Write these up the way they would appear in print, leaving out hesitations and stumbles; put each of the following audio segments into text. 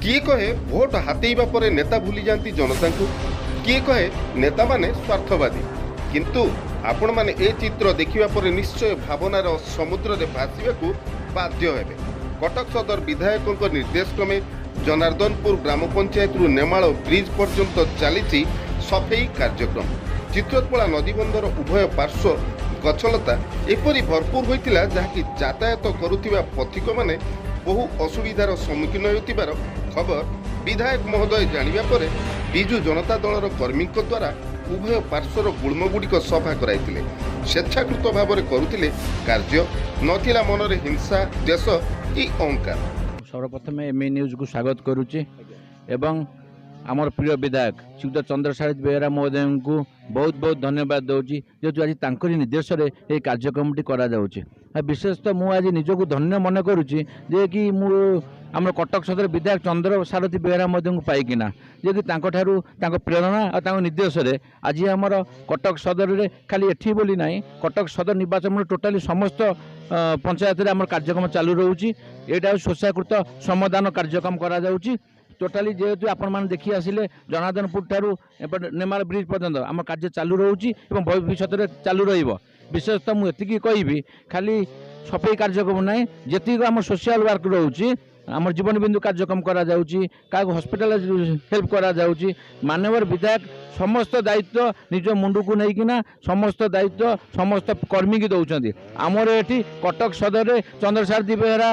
किए कहे भोट हातेइबा परे नेता भूली जाती जनता को, किए कहे नेता माने स्वार्थवादी। किंतु आपण माने ए चित्र देखिबा परे निश्चय भावनार समुद्र रे भासीबाकू बाध्य हेबे। कटक सदर विधायकों निर्देश क्रमे जनार्दनपुर ग्राम पंचायत रु नेमाल ब्रिज पर्यंत चली सफेई कार्यक्रम। चित्रकला नदीबंधर उभय पार्श्व गछलता एपरी भरपूर होइतिला जहाँकि यातायात करुथिबा पथिक माने बहु असुविधार सम्मुखीन होतिबार खबर विधायक महोदय जानिबा परे बिजु जनता दलर कर्मी द्वारा उभय पार्श्वर गुळ्मगुड़िक सफा कराइतिले। स्वेच्छाकृत भाव में करुथिले कार्य, नथिला मनरे हिंसा देश कि अहंकार। सर्वप्रथम एमए न्यूज को स्वागत करुच्ची एवं आमर प्रिय विधायक श्रीयुत चंद्रशेखर बेहेरा महोदय को बहुत बहुत धन्यवाद दूची जेहेतु आज तांकरी निर्देश में ये कार्यक्रमटी करा जाउची। विशेषतः मु आज निजको धन्य मन करुच्ची जे कि मु आम कटक सदर विधायक चंद्र सारथी बेहेरा महोदय को पाइकिना जे कि तांको प्रेरणा और निर्देश में आज आमर कटक सदर में खाली एठी बोली नहीं कटक सदर निर्वाचन में टोटाली समस्त पंचायत में आम कार्यक्रम चालू रोचे। यहाँ स्वेच्छाकृत श्रमदान कार्यक्रम करा जाउची। टोटाली जेहेतु आपण मैंने देखी आसिले जनार्दनपुर ठारू नेमाल ब्रिज पर्यंत आम कार्य चालू रोचे और भविष्य में चालू रहिबो। विशेषतः मुझे कहि खाली सफाई कार्यक्रम ना जी आम सोशल वर्क रोचे आम जीवन बिंदु कार्यक्रम करा जाउची, का हॉस्पिटल हेल्प करा जाउची। माननीय विधायक समस्त दायित्व निज मुंडू को लेकिना समस्त दायित्व समस्त कर्मी की दौरान आमर ये कटक सदर चंद्रसारथी बेहेरा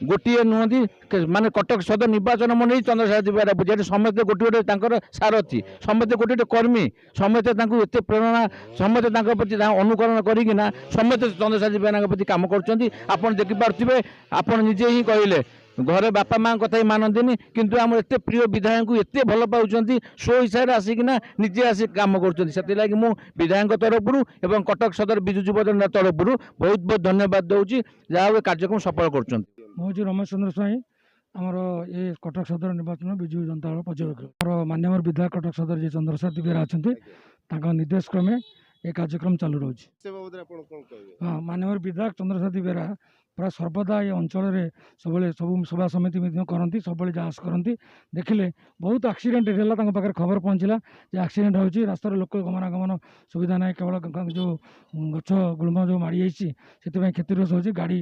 गोटे नुहति माने कटक सदर निर्वाचन मंडली चंद्रसारथी बेहेरा बुझे समस्ते गोटे गोटे सारथी समस्ते गोटे गोटे कर्मी समस्ते एत प्रेरणा समस्ते प्रति अनुकरण करना समस्ते चंद्रसारथी बेहेरा प्रति कम कर देखिपे। आप निजे ही कहले घरे बापा माँ कथा ही मानती किंतु आम एत प्रिय विधायक को एत भल पाँच सो हिसाब से आसिकिना निजे आसिक कम कर मु विधायक तरफ एवं कटक सदर बिजु युव जनता तरफ बहुत बहुत धन्यवाद दूची जहाँ कार्यक्रम सफल कर। मुझे रमेश चंद्र स्वाई आमर ये कटक सदर निर्वाचन बिजु जनता दल पर्यवेक्षक माननीय विधायक कटक सदर जी चंद्रशेखर बेहेरा अच्छा निर्देश क्रमे ये कार्यक्रम चालू रोचे। हाँ माननीय विधायक चंद्रशेखर बेहेरा प्राय सर्वदा ये अंचल सब सभा समिति करती सब जांच करती देखिले बहुत एक्सीडेंट है पाखे खबर पहुँचला एक्सीडेंट हो रास्तार लोक गमनागमन सुविधा ना केवल जो गछ गुल्म जो माड़ी जाइए से क्षतिग्रस्त हो गाड़ी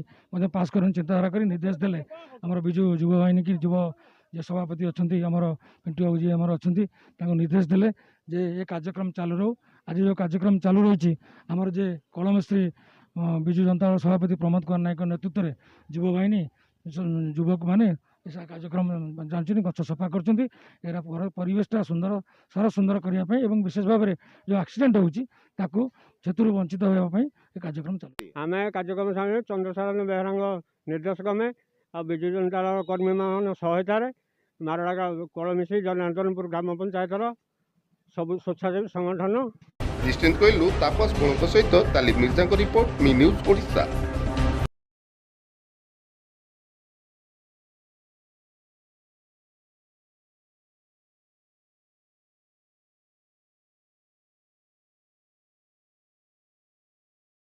पास कर चिंताधारा कर निर्देश देले आम बिजु युव बाहिनी की युव जे सभापति अच्छा आमर पिंटू बाबू जी आम अच्छा निर्देश देले जे ये कार्यक्रम चालू रो। आज जो कार्यक्रम चालू रही आमर जे कलमिस्त्री बिजु जनता दल सभापति प्रमोद कुमार नायक नेतृत्व में युव बाहिनी युवक मैंने कार्यक्रम जानते गच सफा कर परिवेशटा सुंदर सारा सुंदर करने विशेष भाव में जो एक्सीडेंट होती वंचित होगापी कार्यक्रम चल आम कार्यक्रम चंद्रशेखर बेहेरा निर्देश क्रमे और बिजु जनता दल कर्मी मान सहायतार मारड़ा कलमिशी जनार्दनपुर ग्राम पंचायतर सब स्वेच्छासेवी संगठन डिस्टेंस कहलु तापस गुणक सहित तालिम मिर्जा रिपोर्ट मी न्यूज ओडिशा।